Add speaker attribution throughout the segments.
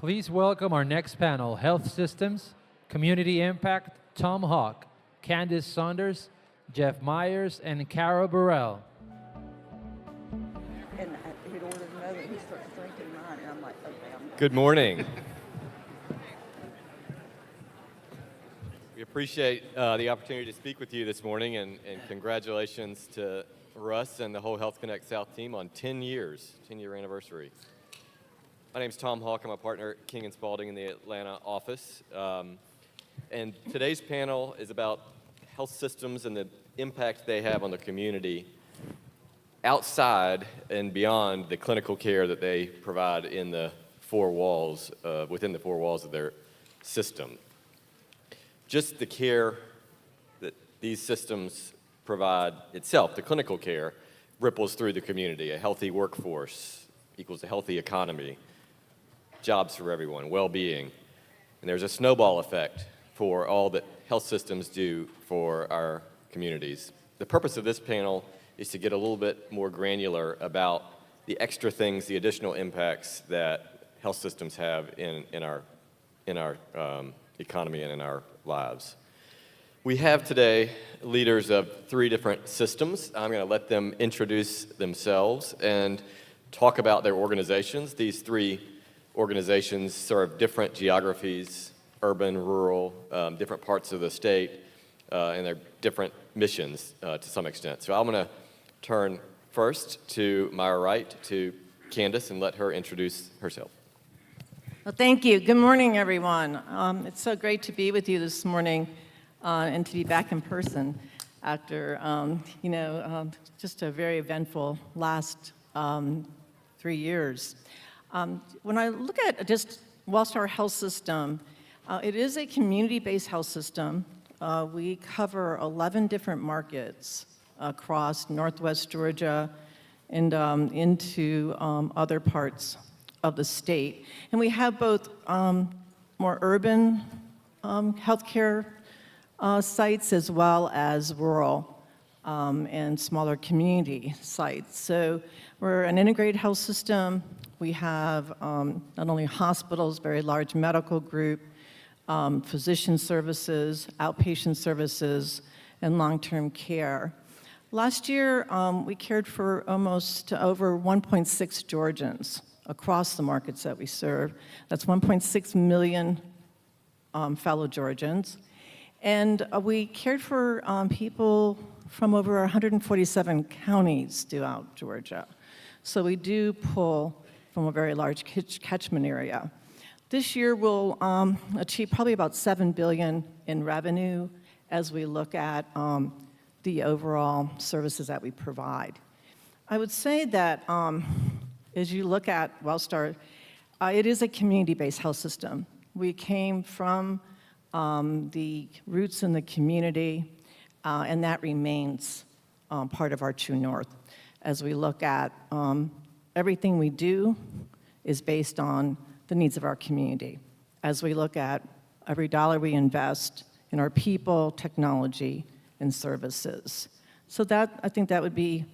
Speaker 1: Please welcome our next panel, Health Systems, Community Impact, Tom Hawk, Candace Saunders, Jeff Myers, and Cara Burrell.
Speaker 2: And he'd ordered another, he starts drinking mine, and I'm like, okay, I'm
Speaker 3: Good morning. We appreciate the opportunity to speak with you this morning, and congratulations to Russ and the whole Health Connect South team on 10-year anniversary. My name's Tom Hawk. I'm a partner at King & Spalding in the Atlanta office. And today's panel is about health systems and the impact they have on the community outside and beyond the clinical care that they provide in the four walls, within the four walls of their system. Just the care that these systems provide itself, the clinical care, ripples through the community. A healthy workforce equals a healthy economy, jobs for everyone, well-being. And there's a snowball effect for all that health systems do for our communities. The purpose of this panel is to get a little bit more granular about the extra things, the additional impacts that health systems have in our economy and in our lives. We have today leaders of three different systems. I'm going to let them introduce themselves and talk about their organizations. These three organizations serve different geographies, urban, rural, different parts of the state, and they're different missions to some extent. So I'm going to turn first to my right to Candace and let her introduce herself.
Speaker 4: Well, thank you. Good morning, everyone. It's so great to be with you this morning and to be back in person after, just a very eventful last 3 years. When I look at just Wellstar Health System, it is a community-based health system. We cover 11 different markets across Northwest Georgia and into other parts of the state. And we have both more urban healthcare sites as well as rural and smaller community sites. So we're an integrated health system. We have not only hospitals, very large medical group, physician services, outpatient services, and long-term care. Last year, we cared for almost over 1.6 Georgians across the markets that we serve. That's 1.6 million fellow Georgians. And we cared for people from over 147 counties throughout Georgia. So we do pull from a very large catchment area. This year we'll achieve probably about $7 billion in revenue as we look at the overall services that we provide. I would say that as you look at Wellstar, it is a community-based health system. We came from the roots in the community, and that remains part of our true north. As we look at everything we do is based on the needs of our community. As we look at every dollar we invest in our people, technology, and services. So that, I think that would be,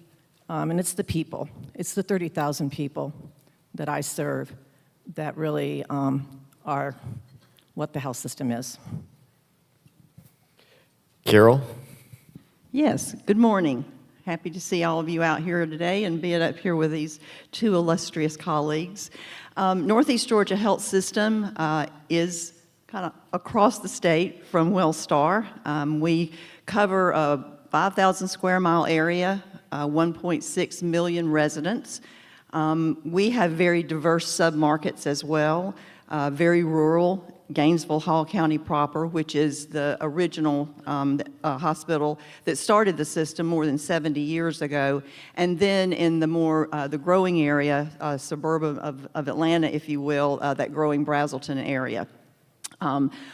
Speaker 4: and it's the people. It's the 30,000 people that I serve that really are what the health system is.
Speaker 3: Carol?
Speaker 2: Yes, good morning. Happy to see all of you out here today and being up here with these two illustrious colleagues. Northeast Georgia Health System is kind of across the state from Wellstar. We cover a 5,000 square mile area, 1.6 million residents. We have very diverse submarkets as well, very rural. Gainesville Hall County proper, which is the original hospital that started the system more than 70 years ago. And then in the more, the growing area, suburban of Atlanta, if you will, that growing Brazelton area.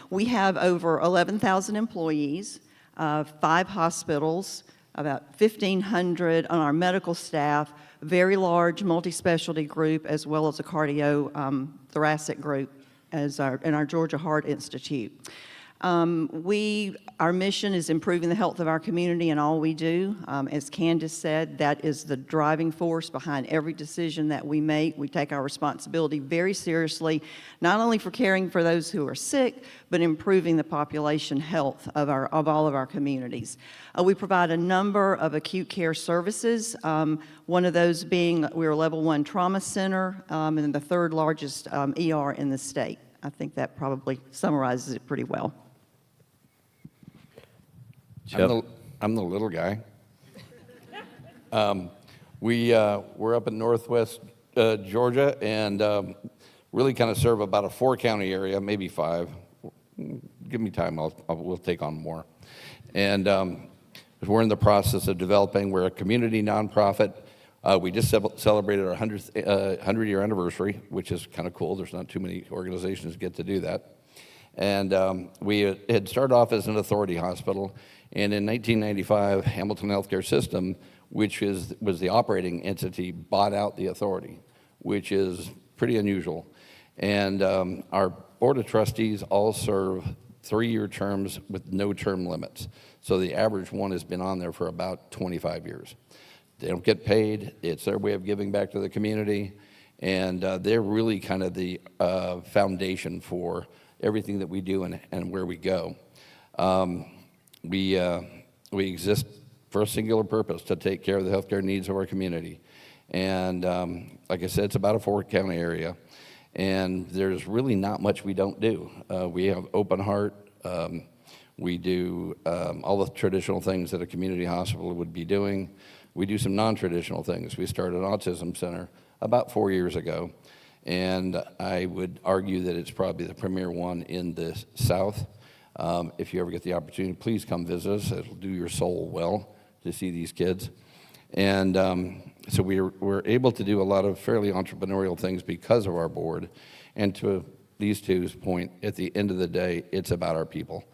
Speaker 2: We have over 11,000 employees, 5 hospitals, about 1,500 on our medical staff, very large multi-specialty group, as well as a cardio thoracic group. In our Georgia Heart Institute. Our mission is improving the health of our community in all we do. As Candace said, that is the driving force behind every decision that we make. We take our responsibility very seriously, not only for caring for those who are sick, but improving the population health of all of our communities. We provide a number of acute care services, one of those being we're a level 1 trauma center, and the third largest ER in the state. I think that probably summarizes it pretty well.
Speaker 5: I'm the little guy. We're up in northwest Georgia and really kind of serve about a 4-county area, maybe 5. Give me time, we'll take on more. And we're in the process of developing, we're a community nonprofit. We just celebrated our 100-year anniversary, which is kind of cool. There's not too many organizations that get to do that. And we had started off as an authority hospital. And in 1995, Hamilton Healthcare System, which was the operating entity, bought out the authority, which is pretty unusual. And our board of trustees all serve 3-year terms with no term limits. So the average one has been on there for about 25 years. They don't get paid. It's their way of giving back to the community. And they're really kind of the foundation for everything that we do and where we go. We exist for a singular purpose, to take care of the healthcare needs of our community. And like I said, it's about a 4-county area. And there's really not much we don't do. We have open heart. We do all the traditional things that a community hospital would be doing. We do some non-traditional things. We started an autism center about 4 years ago. And I would argue that it's probably the premier one in the South. If you ever get the opportunity, please come visit us. It'll do your soul well to see these kids. And so we're able to do a lot of fairly entrepreneurial things because of our board. And to these two's point, at the end of the day, it's about our people.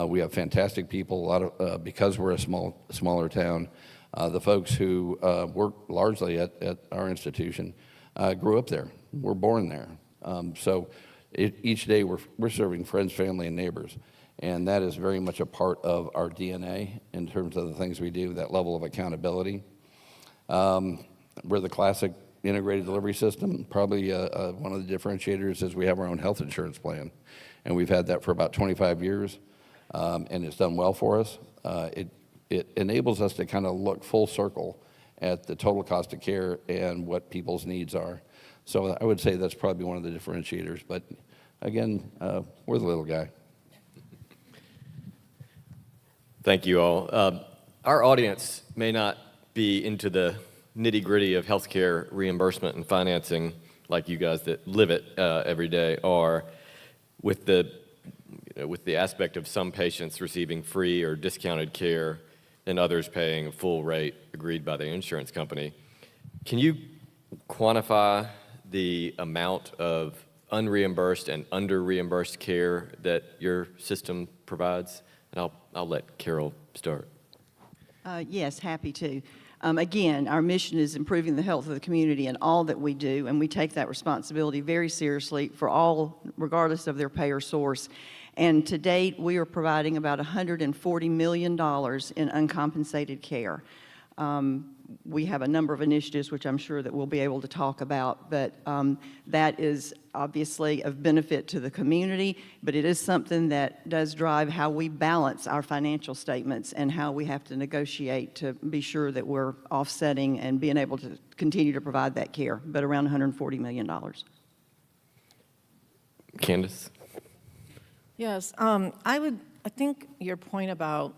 Speaker 5: We have fantastic people, a lot of, because we're a smaller town. The folks who work largely at our institution grew up there. We're born there. So each day we're serving friends, family, and neighbors. And that is very much a part of our DNA in terms of the things we do, that level of accountability. We're the classic integrated delivery system. Probably one of the differentiators is we have our own health insurance plan. And we've had that for about 25 years. And it's done well for us. It enables us to kind of look full circle at the total cost of care and what people's needs are. So I would say that's probably one of the differentiators. But again, we're the little guy.
Speaker 3: Thank you all. Our audience may not be into the nitty-gritty of healthcare reimbursement and financing like you guys that live it every day are, with the aspect of some patients receiving free or discounted care and others paying a full rate agreed by the insurance company. Can you quantify the amount of unreimbursed and under-reimbursed care that your system provides? And I'll let Carol start.
Speaker 2: Yes, happy to. Again, our mission is improving the health of the community in all that we do, and we take that responsibility very seriously for all, regardless of their payer source. And to date, we are providing about $140 million in uncompensated care. We have a number of initiatives, which I'm sure that we'll be able to talk about, but that is obviously of benefit to the community, but it is something that does drive how we balance our financial statements and how we have to negotiate to be sure that we're offsetting and being able to continue to provide that care, but around $140 million.
Speaker 3: Candace?
Speaker 4: Yes, I think your point about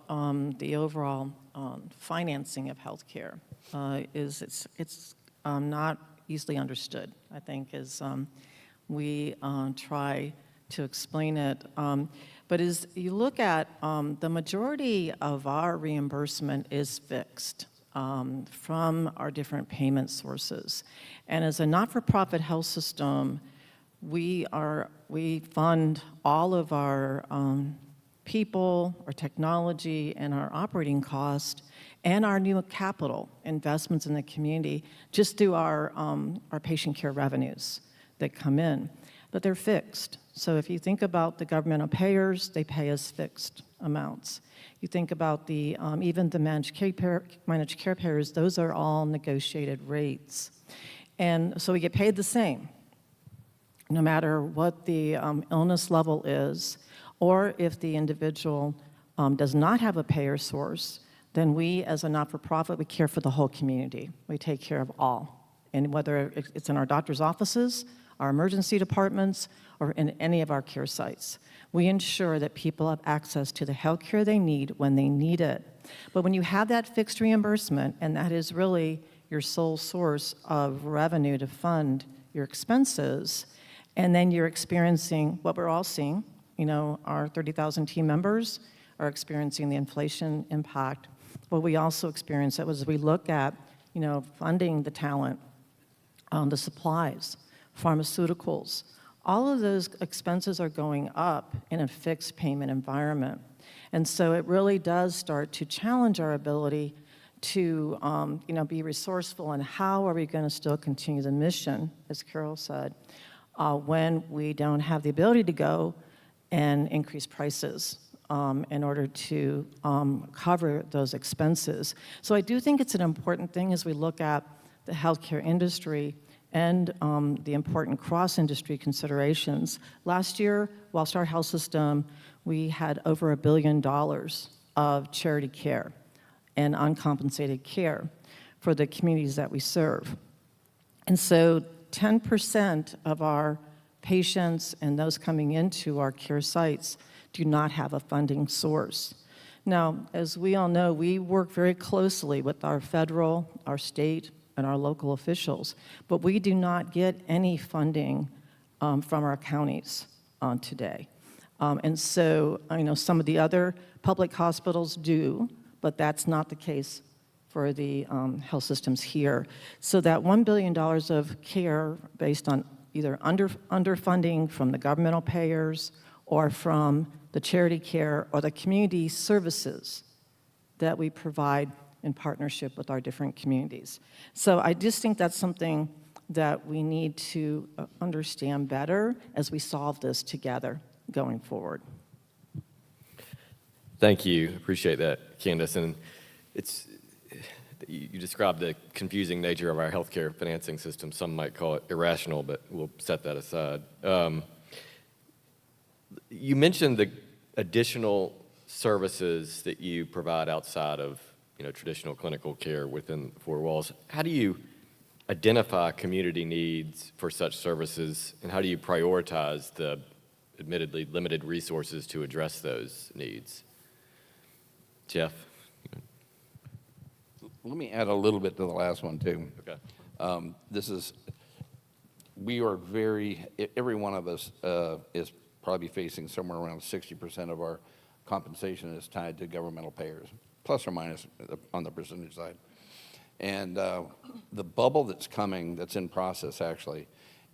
Speaker 4: the overall financing of healthcare is it's not easily understood, I think, as we try to explain it. But as you look at the majority of our reimbursement is fixed from our different payment sources. And as a not-for-profit health system, we fund all of our people, our technology, and our operating cost, and our new capital investments in the community just through our patient care revenues that come in. But they're fixed. So if you think about the governmental payers, they pay us fixed amounts. You think about the even the managed care payers, those are all negotiated rates. And so we get paid the same, no matter what the illness level is, or if the individual does not have a payer source, then we, as a not-for-profit, we care for the whole community. We take care of all. And whether it's in our doctor's offices, our emergency departments, or in any of our care sites, we ensure that people have access to the health care they need when they need it. But when you have that fixed reimbursement, and that is really your sole source of revenue to fund your expenses, and then you're experiencing what we're all seeing, our 30,000 team members are experiencing the inflation impact. What we also experience as we look at, funding the talent, the supplies, pharmaceuticals, all of those expenses are going up in a fixed payment environment. And so it really does start to challenge our ability to be resourceful, and how are we going to still continue the mission, as Carol said, when we don't have the ability to go and increase prices in order to cover those expenses. So I do think it's an important thing as we look at the healthcare industry and the important cross-industry considerations. Last year, Wellstar Health System, we had over $1 billion of charity care and uncompensated care for the communities that we serve. And so 10% of our patients and those coming into our care sites do not have a funding source. Now, as we all know, we work very closely with our federal, our state, and our local officials, but we do not get any funding from our counties today. And so, some of the other public hospitals do, but that's not the case for the health systems here. So that $1 billion of care based on either underfunding from the governmental payers or from the charity care or the community services that we provide in partnership with our different communities. So I just think that's something that we need to understand better as we solve this together going forward.
Speaker 3: Thank you. Appreciate that, Candace. And you described the confusing nature of our healthcare financing system. Some might call it irrational, but we'll set that aside. You mentioned the additional services that you provide outside of traditional clinical care within four walls. How do you identify community needs for such services, and how do you prioritize the admittedly limited resources to address those needs? Jeff?
Speaker 5: Let me add a little bit to the last one, too.
Speaker 3: Okay.
Speaker 5: We are every one of us is probably facing somewhere around 60% of our compensation is tied to governmental payers, plus or minus on the percentage side. And the bubble that's coming, that's in process actually,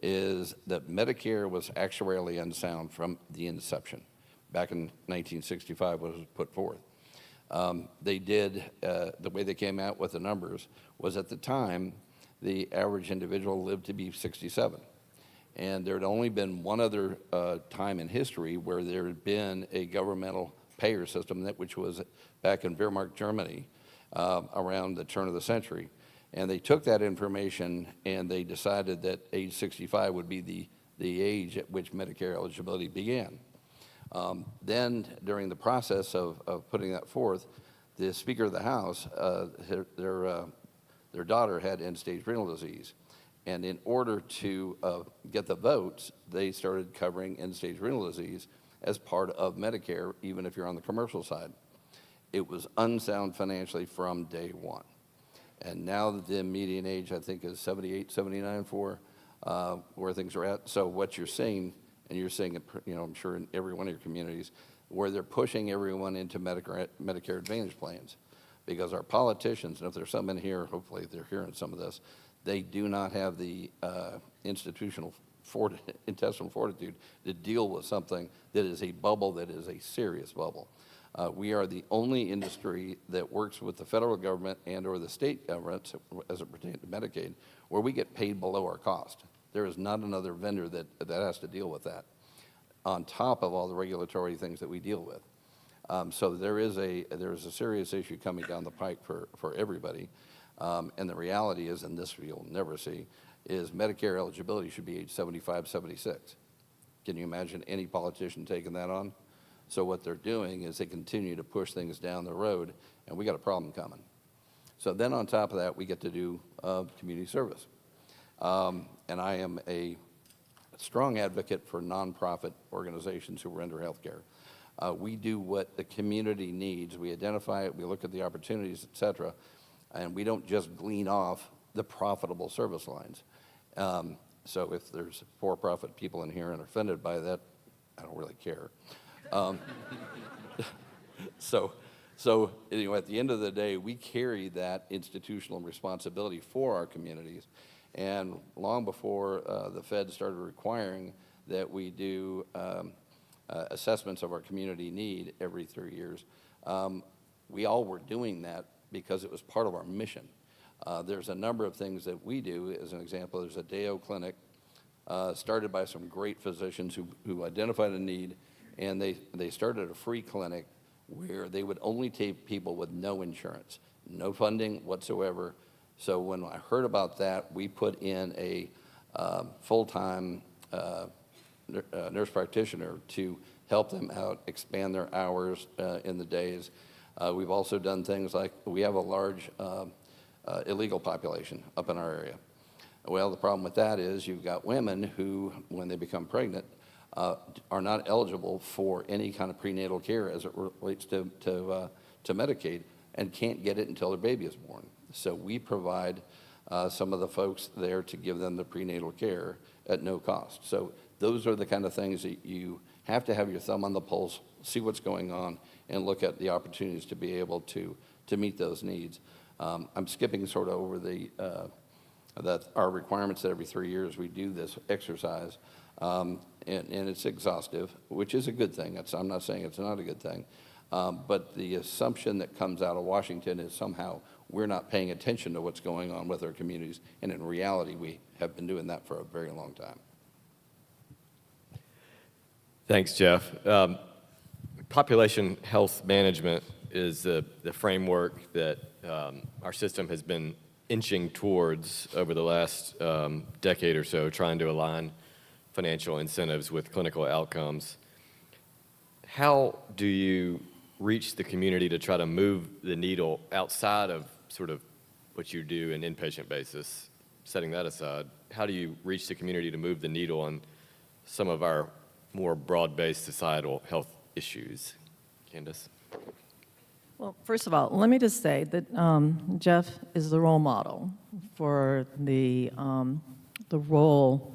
Speaker 5: is that Medicare was actuarially unsound from the inception. Back in 1965 was put forth. They did, the way they came out with the numbers was at the time, the average individual lived to be 67. And there had only been one other time in history where there had been a governmental payer system, which was back in Wehrmacht, Germany, around the turn of the century. And they took that information and they decided that age 65 would be the age at which Medicare eligibility began. Then, during the process of putting that forth, the Speaker of the House, their daughter had end-stage renal disease. And in order to get the votes, they started covering end-stage renal disease as part of Medicare, even if you're on the commercial side. It was unsound financially from day one. And now the median age, I think, is 78, 79 for where things are at. So what you're seeing, and you're seeing it, I'm sure in every one of your communities, where they're pushing everyone into Medicare Advantage plans. Because our politicians, and if there's some in here, hopefully they're hearing some of this, they do not have the intestinal fortitude to deal with something that is a bubble, that is a serious bubble. We are the only industry that works with the federal government and or the state governments as it pertains to Medicaid, where we get paid below our cost. There is not another vendor that has to deal with that. on top of all the regulatory things that we deal with. So there is a serious issue coming down the pike for everybody. And the reality is, and this you'll never see, is Medicare eligibility should be age 75, 76. Can you imagine any politician taking that on? So what they're doing is they continue to push things down the road, and we got a problem coming. So then on top of that, we get to do community service. And I am a strong advocate for nonprofit organizations who render health care. We do what the community needs. We identify it, we look at the opportunities, et cetera, and we don't just glean off the profitable service lines. So if there's for-profit people in here and are offended by that, I don't really care. So anyway, at the end of the day, we carry that institutional responsibility for our communities. And long before the Fed started requiring that we do assessments of our community need every 3 years, we all were doing that because it was part of our mission. There's a number of things that we do. As an example, there's a Deo clinic started by some great physicians who identified a need, and they started a free clinic where they would only take people with no insurance, no funding whatsoever. So when I heard about that, we put in a full-time nurse practitioner to help them out, expand their hours in the days. We've also done things like we have a large illegal population up in our area. Well, the problem with that is you've got women who, when they become pregnant, are not eligible for any kind of prenatal care as it relates to Medicaid and can't get it until their baby is born. So we provide some of the folks there to give them the prenatal care at no cost. So those are the kind of things that you have to have your thumb on the pulse, see what's going on, and look at the opportunities to be able to meet those needs. I'm skipping sort of over our requirements that every 3 years we do this exercise, and it's exhaustive, which is a good thing. I'm not saying it's not a good thing, but the assumption that comes out of Washington is somehow we're not paying attention to what's going on with our communities, and in reality, we have been doing that for a very long time.
Speaker 3: Thanks, Jeff. Population health management is the framework that our system has been inching towards over the last decade or so, trying to align financial incentives with clinical outcomes. How do you reach the community to try to move the needle outside of sort of what you do in inpatient basis? Setting that aside, how do you reach the community to move the needle on some of our more broad-based societal health issues? Candace?
Speaker 4: Well, first of all, let me just say that Jeff is the role model for the role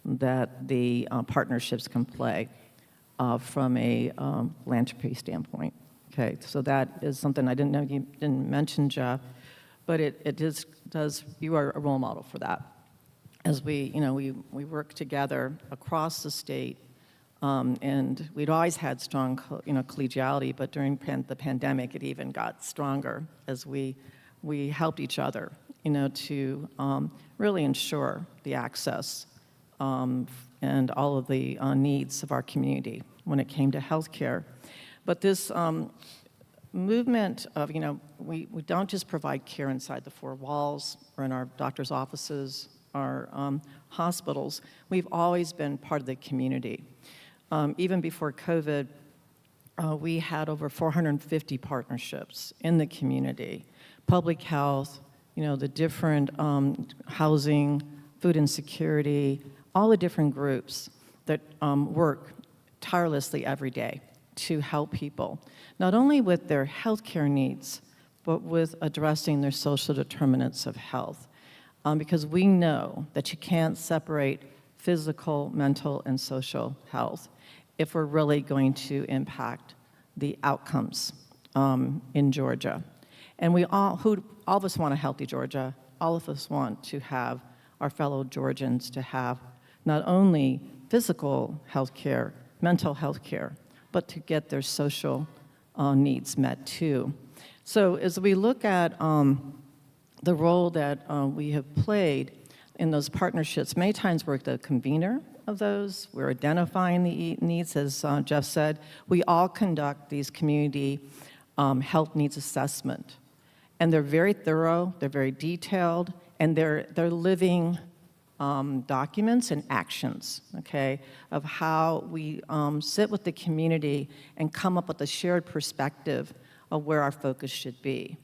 Speaker 4: that the partnerships can play from a philanthropy standpoint. Okay, so that is something I didn't know you didn't mention, Jeff, but it does. You are a role model for that. As we work together across the state. And we'd always had strong, collegiality, but during the pandemic, it even got stronger as we helped each other, to really ensure the access and all of the needs of our community when it came to healthcare. But this movement of, we don't just provide care inside the four walls or in our doctor's offices, our hospitals. We've always been part of the community. Even before COVID, we had over 450 partnerships in the community. Public health, the different housing, food insecurity, all the different groups that work tirelessly every day to help people, not only with their healthcare needs, but with addressing their social determinants of health. Because we know that you can't separate physical, mental, and social health if we're really going to impact the outcomes in Georgia. And all of us want a healthy Georgia. All of us want to have our fellow Georgians to have not only physical health care, mental health care, but to get their social needs met too. So as we look at the role that we have played, in those partnerships, many times we're the convener of those. We're identifying the needs, as Jeff said. We all conduct these community health needs assessment. And they're very thorough, they're very detailed, and they're living documents and actions, okay, of how we sit with the community and come up with a shared perspective of where our focus should be.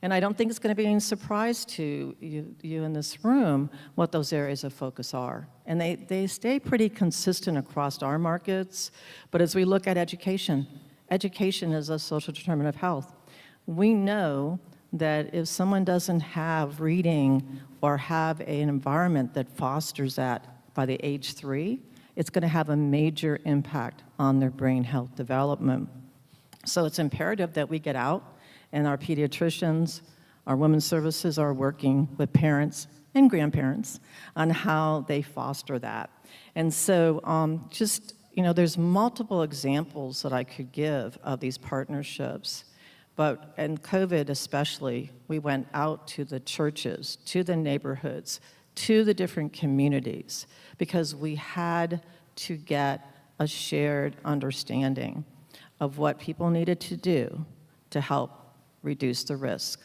Speaker 4: And I don't think it's going to be any surprise to you in this room what those areas of focus are. And they stay pretty consistent across our markets. But as we look at education, education is a social determinant of health. We know that if someone doesn't have reading or have an environment that fosters that by the age 3, it's going to have a major impact on their brain health development. So it's imperative that we get out, and our pediatricians, our women's services are working with parents and grandparents on how they foster that. And so there's multiple examples that I could give of these partnerships. But in COVID especially, we went out to the churches, to the neighborhoods, to the different communities, because we had to get a shared understanding of what people needed to do to help reduce the risk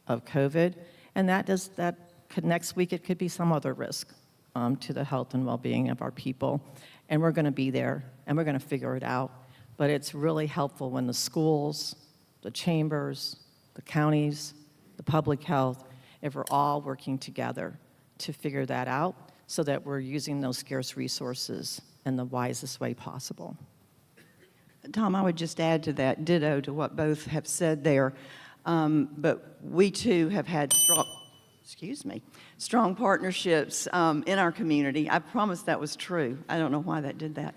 Speaker 4: of COVID. And next week it could be some other risk to the health and well-being of our people. And we're going to be there, and we're going to figure it out. But it's really helpful when the schools, the chambers, the counties, the public health, if we're all working together to figure that out so that we're using those scarce resources in the wisest way possible.
Speaker 2: Tom, I would just add to that, ditto to what both have said there. But we too have had strong partnerships in our community. I promise that was true. I don't know why that did that.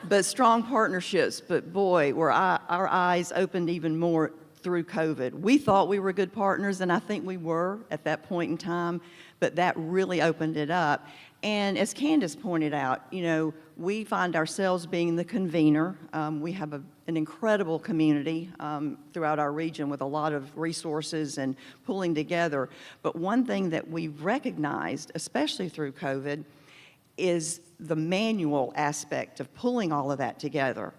Speaker 2: But strong partnerships, but boy, were our eyes opened even more through COVID. We thought we were good partners, and I think we were at that point in time, but that really opened it up. And as Candace pointed out, we find ourselves being the convener. We have an incredible community throughout our region with a lot of resources and pulling together. But one thing that we've recognized, especially through COVID, is the manual aspect of pulling all of that together.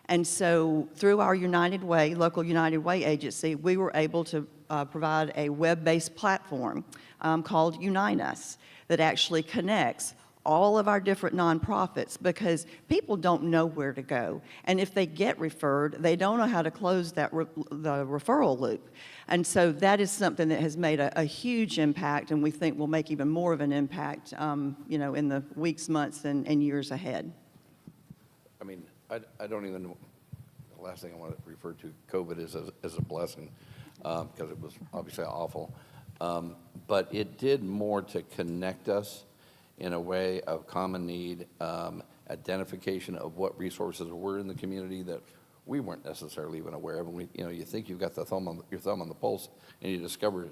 Speaker 2: And so through our United Way, local United Way agency, we were able to provide a web-based platform called Unite Us that actually connects all of our different nonprofits, because people don't know where to go. And if they get referred, they don't know how to close the referral loop. And so that is something that has made a huge impact, and we think will make even more of an impact in the weeks, months, and years ahead.
Speaker 5: I mean, I don't even know. The last thing I want to refer to COVID as a blessing, because it was obviously awful. But it did more to connect us in a way of common need, identification of what resources were in the community that we weren't necessarily even aware of. And you think you've got your thumb on the pulse, and you discover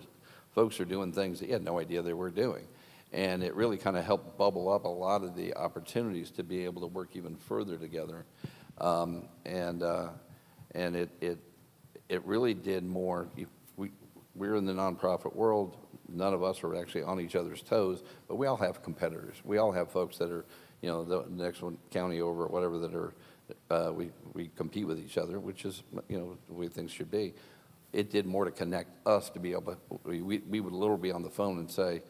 Speaker 5: folks are doing things that you had no idea they were doing. And it really kind of helped bubble up a lot of the opportunities to be able to work even further together. And it really did more. We're in the nonprofit world. None of us are actually on each other's toes, but we all have competitors. We all have folks that are, the next one county over or whatever that are, we compete with each other, which is, the way things should be. It did more to connect us to be able to, we would literally be on the phone and say,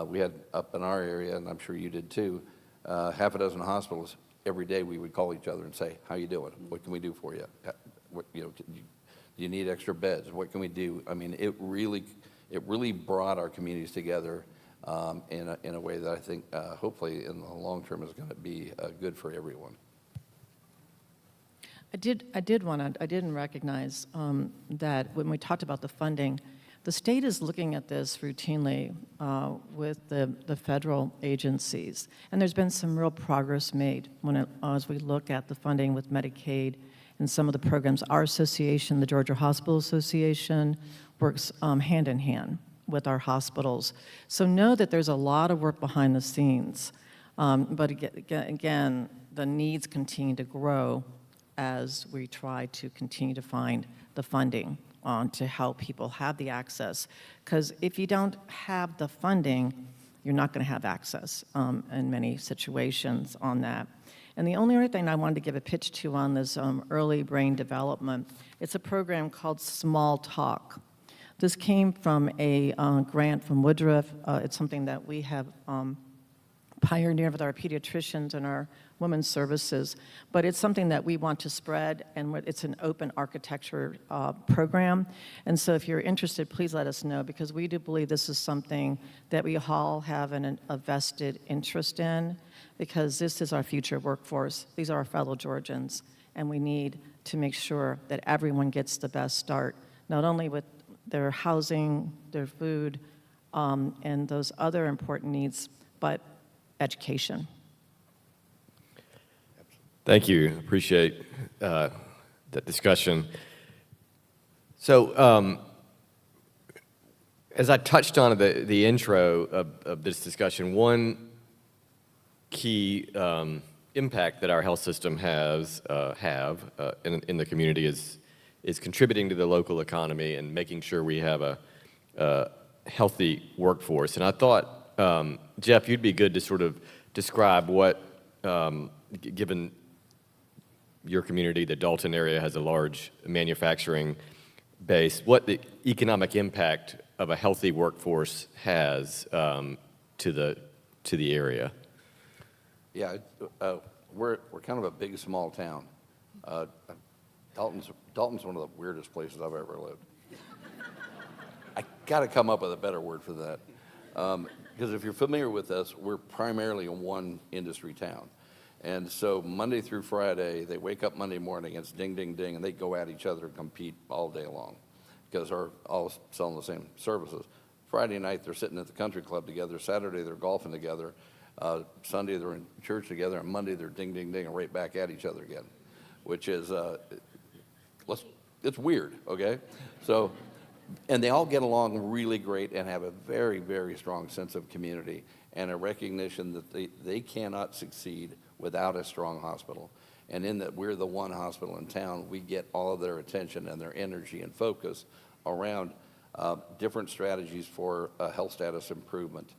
Speaker 5: we had up in our area, and I'm sure you did too, half a dozen hospitals. Every day we would call each other and say, how you doing? What can we do for you? Do you need extra beds? What can we do? I mean, it really brought our communities together in a way that I think hopefully in the long term is going to be good for everyone.
Speaker 4: I didn't recognize that when we talked about the funding, the state is looking at this routinely with the federal agencies, and there's been some real progress made as we look at the funding with Medicaid and some of the programs. Our association, the Georgia Hospital Association, works hand in hand with our hospitals. So know that there's a lot of work behind the scenes. But again, the needs continue to grow as we try to continue to find the funding to help people have the access. Because if you don't have the funding, you're not going to have access in many situations on that. And the only other thing I wanted to give a pitch to on this early brain development, it's a program called Small Talk. This came from a grant from Woodruff. It's something that we have pioneered with our pediatricians and our women's services, but it's something that we want to spread, and it's an open architecture program. And so if you're interested, please let us know, because we do believe this is something that we all have a vested interest in, because this is our future workforce. These are our fellow Georgians, and we need to make sure that everyone gets the best start, not only with their housing, their food, and those other important needs, but education.
Speaker 3: Thank you. Appreciate that discussion. So, as I touched on at the intro of this discussion, one key impact that our health system has in the community is contributing to the local economy and making sure we have a healthy workforce. And I thought, Jeff, you'd be good to sort of describe what, given your community, the Dalton area has a large manufacturing base, what the economic impact of a healthy workforce has to the area.
Speaker 5: Yeah, we're kind of a big, small town. Dalton's one of the weirdest places I've ever lived. I got to come up with a better word for that. Because if you're familiar with us, we're primarily a one industry town. And so Monday through Friday, they wake up Monday morning, it's ding, ding, ding, and they go at each other and compete all day long because they're all selling the same services. Friday night, they're sitting at the country club together. Saturday, they're golfing together. Sunday, they're in church together. And Monday, they're ding, ding, ding, and right back at each other again, which is, it's weird, okay? So, and they all get along really great and have a very, very strong sense of community and a recognition that they cannot succeed without a strong hospital. And in that we're the one hospital in town, we get all of their attention and their energy and focus around different strategies for health status improvement.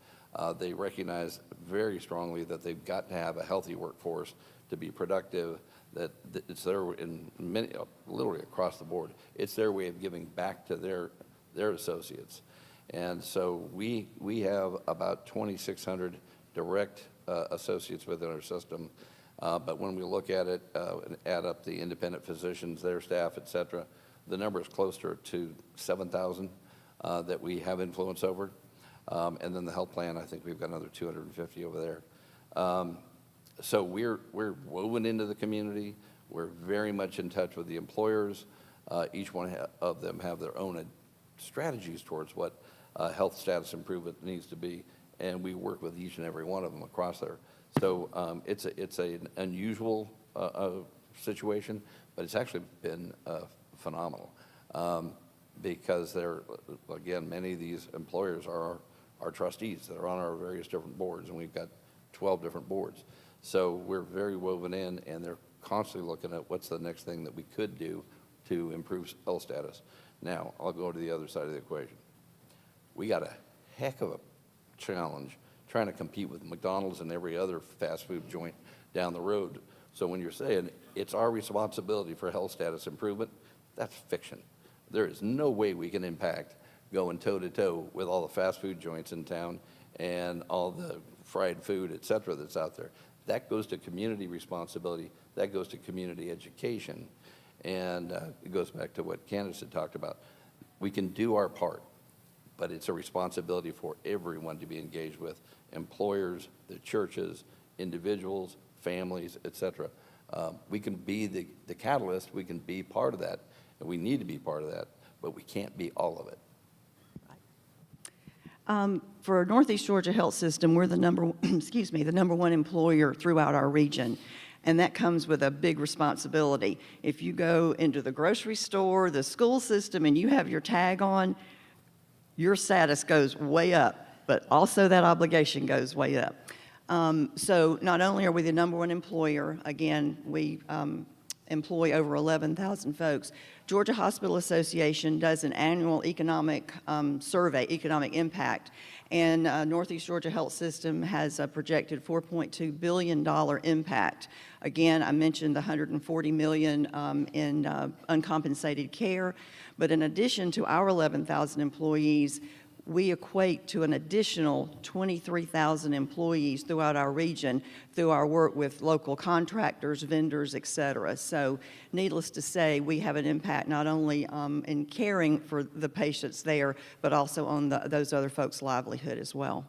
Speaker 5: They recognize very strongly that they've got to have a healthy workforce to be productive, that it's their, in many, literally across the board, it's their way of giving back to their associates. And so we have about 2,600 direct associates within our system. But when we look at it and add up the independent physicians, their staff, et cetera, the number is closer to 7,000 that we have influence over. And then the health plan, I think we've got another 250 over there. So we're woven into the community. We're very much in touch with the employers. Each one of them have their own strategies towards what health status improvement needs to be, and we work with each and every one of them across there. So it's an unusual situation, but it's actually been phenomenal because they're, again, many of these employers are our trustees that are on our various different boards, and we've got 12 different boards. So we're very woven in, and they're constantly looking at what's the next thing that we could do to improve health status. Now, I'll go to the other side of the equation. We got a heck of a challenge trying to compete with McDonald's and every other fast food joint down the road. So when you're saying it's our responsibility for health status improvement, that's fiction. There is no way we can impact going toe-to-toe with all the fast food joints in town and all the fried food, et cetera, that's out there. That goes to community responsibility. That goes to community education. And it goes back to what Candace had talked about. We can do our part, but it's a responsibility for everyone to be engaged with, employers, the churches, individuals, families, et cetera. We can be the catalyst. We can be part of that, and we need to be part of that, but we can't be all of it.
Speaker 2: For Northeast Georgia Health System, we're the number one employer throughout our region. And that comes with a big responsibility. If you go into the grocery store, the school system, and you have your tag on, your status goes way up, but also that obligation goes way up. So not only are we the number one employer, again, we employ over 11,000 folks, Georgia Hospital Association does an annual economic survey, economic impact, and Northeast Georgia Health System has a projected $4.2 billion impact. Again, I mentioned the $140 million in uncompensated care, but in addition to our 11,000 employees, we equate to an additional 23,000 employees throughout our region through our work with local contractors, vendors, et cetera. So needless to say, we have an impact not only in caring for the patients there, but also on those other folks' livelihood as well.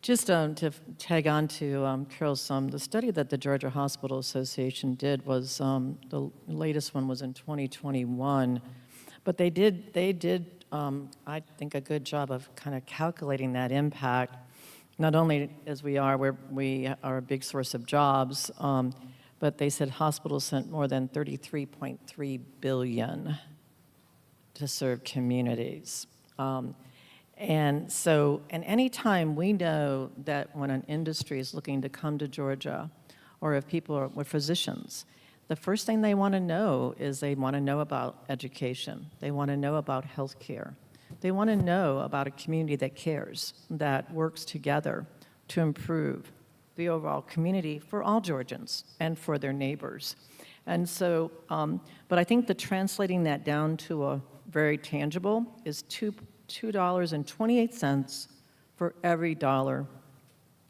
Speaker 4: Just to tag on to Carol's the study that the Georgia Hospital Association did was, the latest one was in 2021. But they did, I think, a good job of kind of calculating that impact, not only as we are a big source of jobs, but they said hospitals sent more than $33.3 billion to serve communities. And any time we know that when an industry is looking to come to Georgia, or if people are with physicians, the first thing they want to know is they want to know about education. They want to know about health care. They want to know about a community that cares, that works together to improve the overall community for all Georgians and for their neighbors. And so, but I think the translating that down to a very tangible is $2.28 for every dollar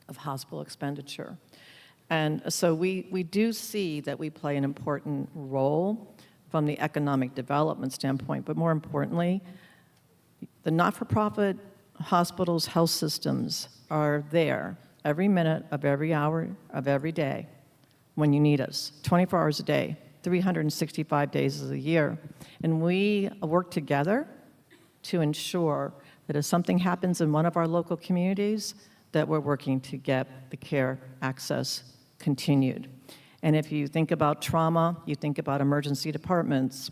Speaker 4: of hospital expenditure. And so we do see that we play an important role from the economic development standpoint, but more importantly, the not-for-profit hospitals, health systems are there every minute of every hour of every day when you need us, 24 hours a day, 365 days of the year. And we work together to ensure that if something happens in one of our local communities, that we're working to get the care access continued. And if you think about trauma, you think about emergency departments.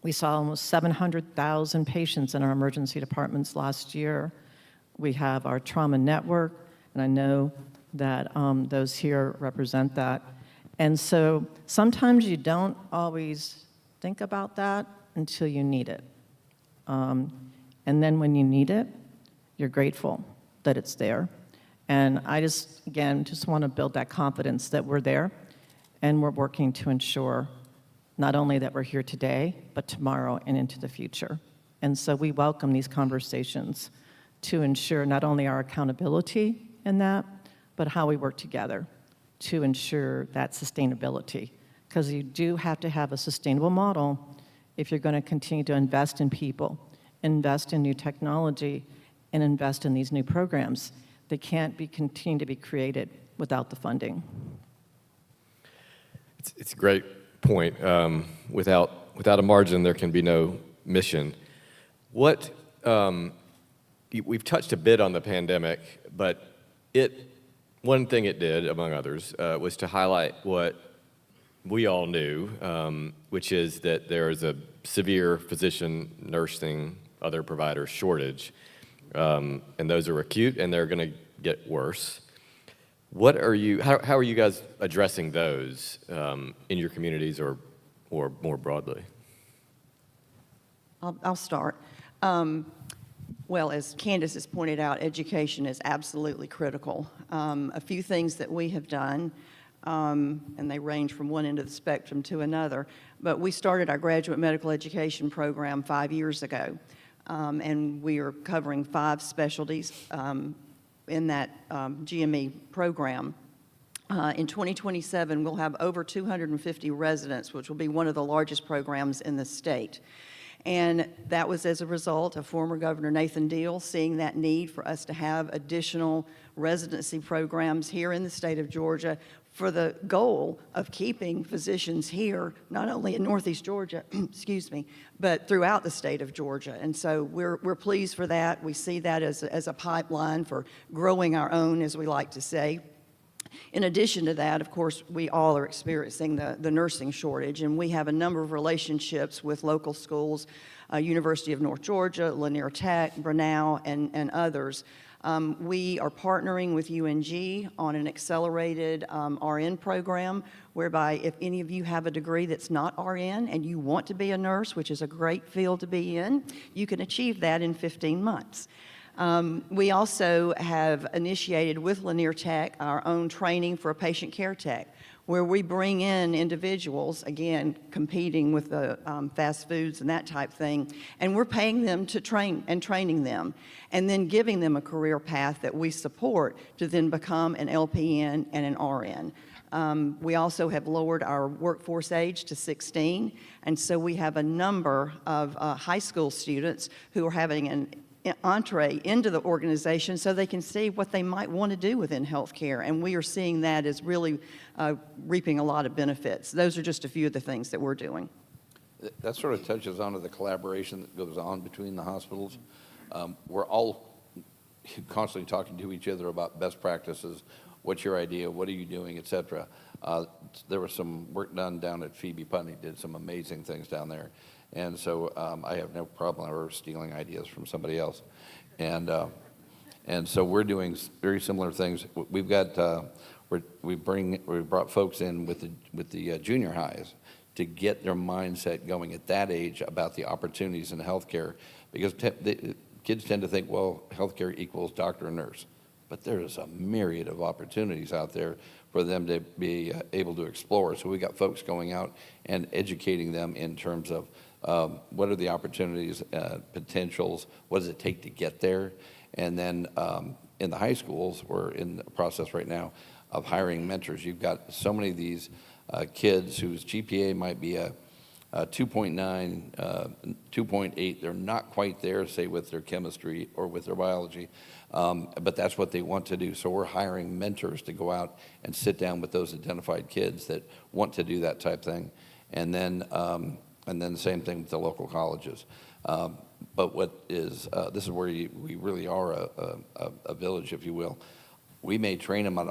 Speaker 4: We saw almost 700,000 patients in our emergency departments last year. We have our trauma network, and I know that those here represent that. And so sometimes you don't always think about that until you need it. And then when you need it, you're grateful that it's there. And I just want to build that confidence that we're there and we're working to ensure not only that we're here today, but tomorrow and into the future. And so we welcome these conversations to ensure not only our accountability in that, but how we work together to ensure that sustainability. Because you do have to have a sustainable model if you're going to continue to invest in people, invest in new technology, and invest in these new programs. They can't continue to be created without the funding.
Speaker 3: It's a great point. Without a margin, there can be no mission. We've touched a bit on the pandemic, but one thing it did, among others, was to highlight what we all knew, which is that there is a severe physician, nursing, other provider shortage. And those are acute, and they're going to get worse. How are you guys addressing those in your communities or more broadly?
Speaker 2: I'll start. Well, as Candace has pointed out, education is absolutely critical. A few things that we have done, and they range from one end of the spectrum to another, but we started our graduate medical education program 5 years ago. And we are covering 5 specialties in that GME program. In 2027, we'll have over 250 residents, which will be one of the largest programs in the state. And that was as a result of former Governor Nathan Deal seeing that need for us to have additional residency programs here in the state of Georgia for the goal of keeping physicians here, not only in Northeast Georgia, excuse me, but throughout the state of Georgia. And so we're pleased for that. We see that as a pipeline for growing our own, as we like to say. In addition to that, of course, we all are experiencing the nursing shortage, and we have a number of relationships with local schools, University of North Georgia, Lanier Tech, Brenau, and others. We are partnering with UNG on an accelerated RN program, whereby if any of you have a degree that's not RN and you want to be a nurse, which is a great field to be in, you can achieve that in 15 months. We also have initiated with Lanier Tech our own training for a patient care tech, where we bring in individuals, again, competing with the fast foods and that type thing, and we're paying them to train and training them, and then giving them a career path that we support to then become an LPN and an RN. We also have lowered our workforce age to 16, and so we have a number of high school students who are having an entree into the organization so they can see what they might want to do within healthcare, and we are seeing that as really reaping a lot of benefits. Those are just a few of the things that we're doing.
Speaker 5: That sort of touches on to the collaboration that goes on between the hospitals. We're all constantly talking to each other about best practices. What's your idea? What are you doing, et cetera. There was some work done down at Phoebe Putney, did some amazing things down there. And so I have no problem ever stealing ideas from somebody else. And so we're doing very similar things. We've got, we brought folks in with the junior highs to get their mindset going at that age about the opportunities in healthcare, because kids tend to think, well, healthcare equals doctor and nurse. But there is a myriad of opportunities out there for them to be able to explore. So we got folks going out and educating them in terms of what are the opportunities, potentials, what does it take to get there? And then in the high schools, we're in the process right now of hiring mentors. You've got so many of these kids whose GPA might be a 2.9, 2.8. They're not quite there, say, with their chemistry or with their biology, but that's what they want to do. So we're hiring mentors to go out and sit down with those identified kids that want to do that type thing. And then the same thing with the local colleges. But what is, this is where we really are a village, if you will. We may train them in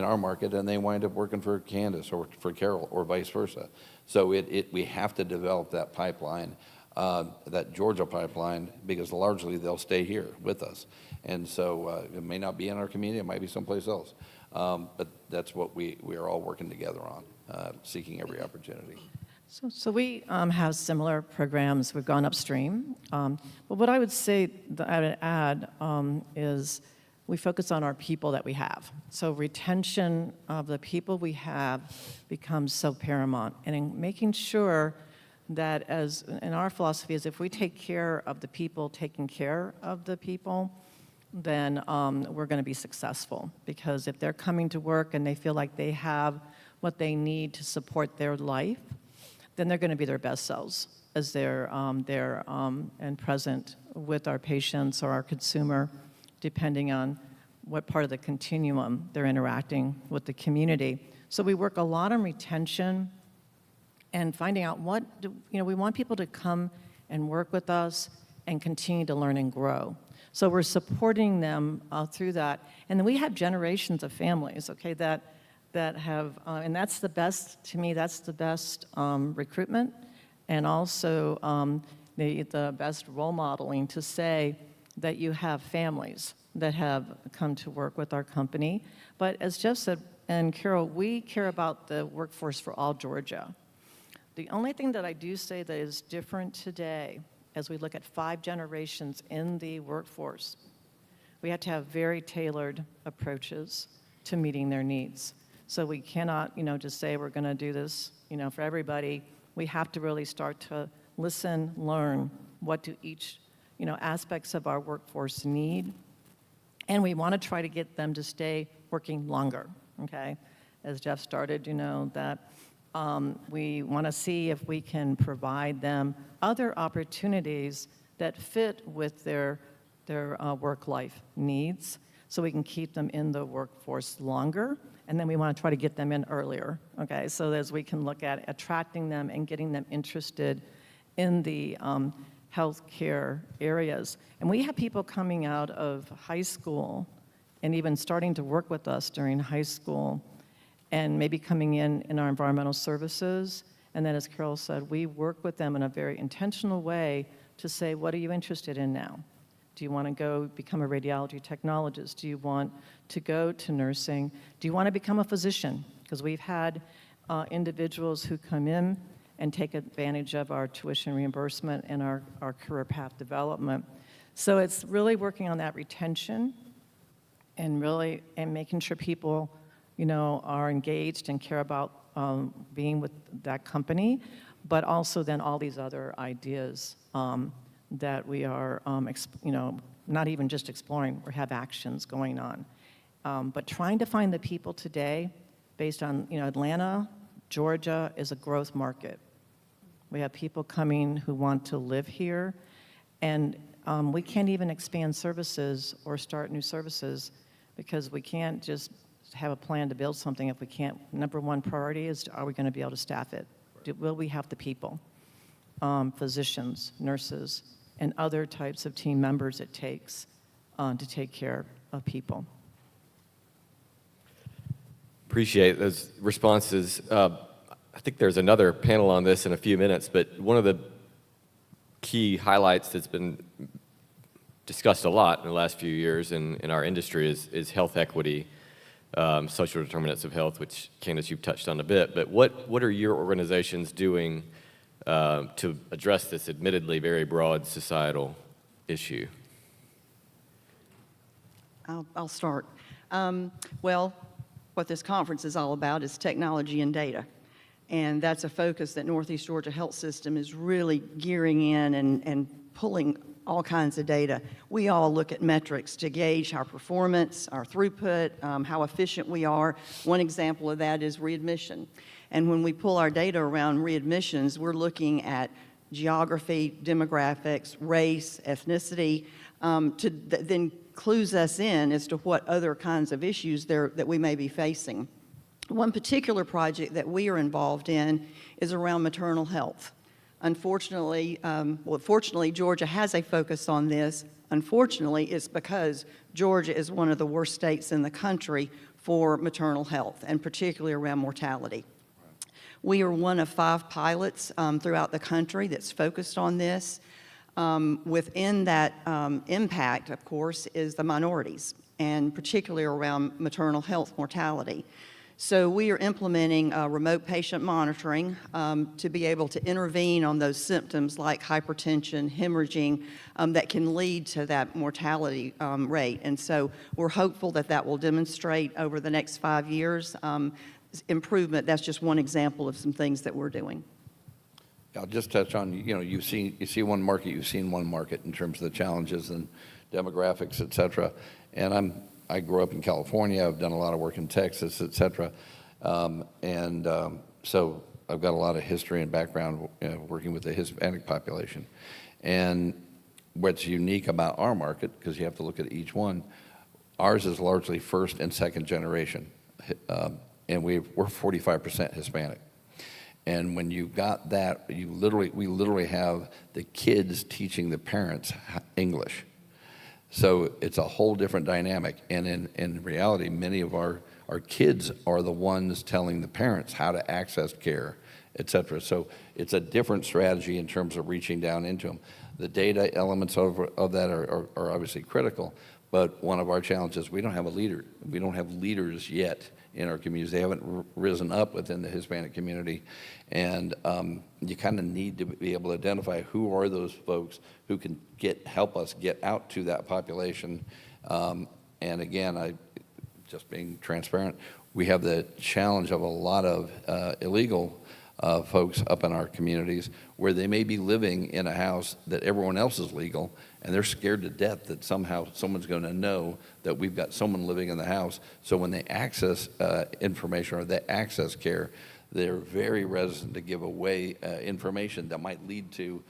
Speaker 5: our market, and they wind up working for Candace or for Carol or vice versa. So we have to develop that pipeline, that Georgia pipeline, because largely they'll stay here with us. And so it may not be in our community, it might be someplace else. But that's what we are all working together on, seeking every opportunity.
Speaker 4: So we have similar programs. We've gone upstream. But what I would say that I would add is we focus on our people that we have. So retention of the people we have becomes so paramount. And in making sure that, as in our philosophy, is if we take care of the people taking care of the people, then we're going to be successful. Because if they're coming to work and they feel like they have what they need to support their life, then they're going to be their best selves as they're there and present with our patients or our consumer, depending on what part of the continuum they're interacting with the community. So we work a lot on retention and finding out we want people to come and work with us and continue to learn and grow. So we're supporting them through that. And then we have generations of families, okay, that have, and that's the best, to me, that's the best recruitment, and also the best role modeling to say that you have families that have come to work with our company. But as Jeff said, and Carol, we care about the workforce for all Georgia. The only thing that I do say that is different today, as we look at 5 generations in the workforce, we have to have very tailored approaches to meeting their needs. So we cannot, just say we're going to do this, for everybody. We have to really start to listen, learn what do each, aspects of our workforce need. And we want to try to get them to stay working longer, okay? As Jeff started, that we want to see if we can provide them other opportunities that fit with their work-life needs, so we can keep them in the workforce longer. And then we want to try to get them in earlier, okay? So as we can look at attracting them and getting them interested in the healthcare areas. And we have people coming out of high school and even starting to work with us during high school and maybe coming in our environmental services. And then, as Carol said, we work with them in a very intentional way to say, what are you interested in now? Do you want to go become a radiology technologist? Do you want to go to nursing? Do you want to become a physician? Because we've had individuals who come in and take advantage of our tuition reimbursement and our career path development. So it's really working on that retention and making sure people, are engaged and care about being with that company, but also then all these other ideas that we are, not even just exploring or have actions going on. But trying to find the people today based on, Atlanta, Georgia is a growth market. We have people coming who want to live here, and we can't even expand services or start new services because we can't just have a plan to build something if we can't. Number one priority is, are we going to be able to staff it? Will we have the people, physicians, nurses, and other types of team members it takes to take care of people?
Speaker 3: Appreciate those responses. I think there's another panel on this in a few minutes, but one of the key highlights that's been discussed a lot in the last few years in our industry is health equity, social determinants of health, which, Candace, you've touched on a bit. But what are your organizations doing to address this admittedly very broad societal issue?
Speaker 2: I'll start. Well, what this conference is all about is technology and data. And that's a focus that Northeast Georgia Health System is really gearing in and pulling all kinds of data. We all look at metrics to gauge our performance, our throughput, how efficient we are. One example of that is readmission. And when we pull our data around readmissions, we're looking at geography, demographics, race, ethnicity, then clues us in as to what other kinds of issues that we may be facing. One particular project that we are involved in is around maternal health. Unfortunately, fortunately, Georgia has a focus on this. Unfortunately, it's because Georgia is one of the worst states in the country for maternal health, and particularly around mortality. We are one of 5 pilots throughout the country that's focused on this. Within that impact, of course, is the minorities, and particularly around maternal health mortality. So we are implementing remote patient monitoring to be able to intervene on those symptoms like hypertension, hemorrhaging, that can lead to that mortality rate. And so we're hopeful that that will demonstrate over the next 5 years improvement. That's just one example of some things that we're doing.
Speaker 5: I'll just touch on, you see one market, you've seen one market in terms of the challenges and demographics, et cetera. And I grew up in California. I've done a lot of work in Texas, et cetera. So I've got a lot of history and background working with the Hispanic population. And what's unique about our market, because you have to look at each one, ours is largely first and second generation. And we're 45% Hispanic. And when you got that, we literally have the kids teaching the parents English. So it's a whole different dynamic. And in reality, many of our kids are the ones telling the parents how to access care, et cetera. So it's a different strategy in terms of reaching down into them. The data elements of that are obviously critical, but one of our challenges, we don't have a leader. We don't have leaders yet in our communities. They haven't risen up within the Hispanic community. And you kind of need to be able to identify who are those folks who can help us get out to that population. And again, just being transparent, we have the challenge of a lot of illegal folks up in our communities where they may be living in a house that everyone else is legal, and they're scared to death that somehow someone's going to know that we've got someone living in the house. So when they access information or they access care, they're very reticent to give away information that might lead to,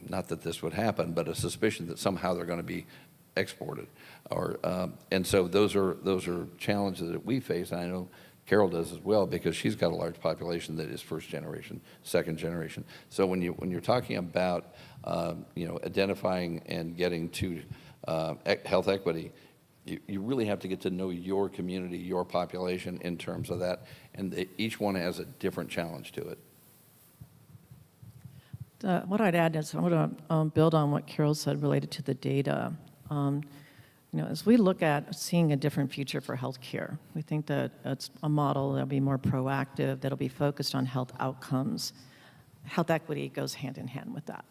Speaker 5: not that this would happen, but a suspicion that somehow they're going to be exported. And so those are challenges that we face, and I know Carol does as well, because she's got a large population that is first generation, second generation. So when you're talking about identifying and getting to health equity, you really have to get to know your community, your population in terms of that, and each one has a different challenge to it.
Speaker 4: What I'd add is I want to build on what Carol said related to the data. As we look at seeing a different future for healthcare, we think that it's a model that'll be more proactive, that'll be focused on health outcomes. Health equity goes hand in hand with that,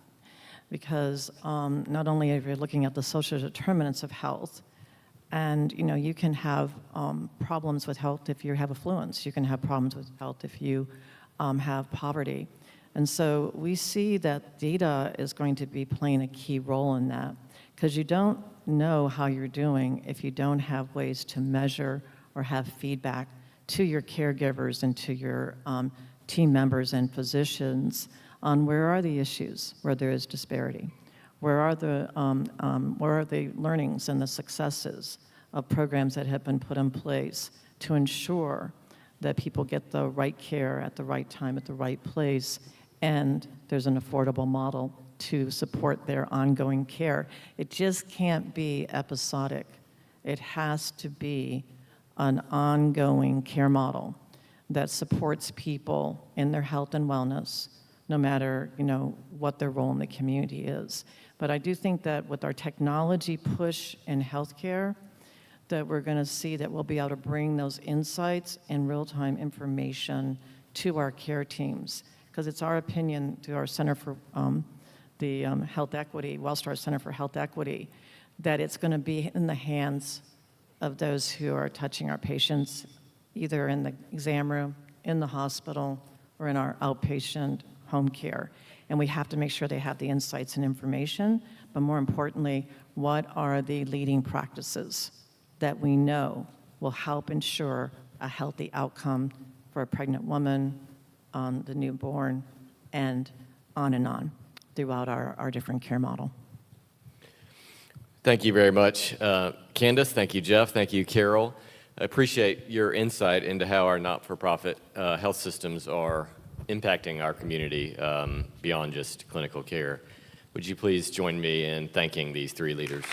Speaker 4: because not only are you looking at the social determinants of health, and you can have problems with health if you have affluence. You can have problems with health if you have poverty. And so we see that data is going to be playing a key role in that, because you don't know how you're doing if you don't have ways to measure or have feedback to your caregivers and to your team members and physicians on where are the issues, where there is disparity, where are the learnings and the successes of programs that have been put in place to ensure that people get the right care at the right time, at the right place, and there's an affordable model to support their ongoing care. It just can't be episodic. It has to be an ongoing care model that supports people in their health and wellness, no matter what their role in the community is. But I do think that with our technology push in healthcare, that we're going to see that we'll be able to bring those insights and real-time information to our care teams. Because it's our opinion through our Center for the Health Equity, Wellstar Center for Health Equity, that it's going to be in the hands of those who are touching our patients, either in the exam room, in the hospital, or in our outpatient home care. And we have to make sure they have the insights and information, but more importantly, what are the leading practices that we know will help ensure a healthy outcome for a pregnant woman, the newborn, and on throughout our different care model.
Speaker 3: Thank you very much, Candace. Thank you, Jeff. Thank you, Carol. I appreciate your insight into how our not-for-profit health systems are impacting our community beyond just clinical care. Would you please join me in thanking these three leaders?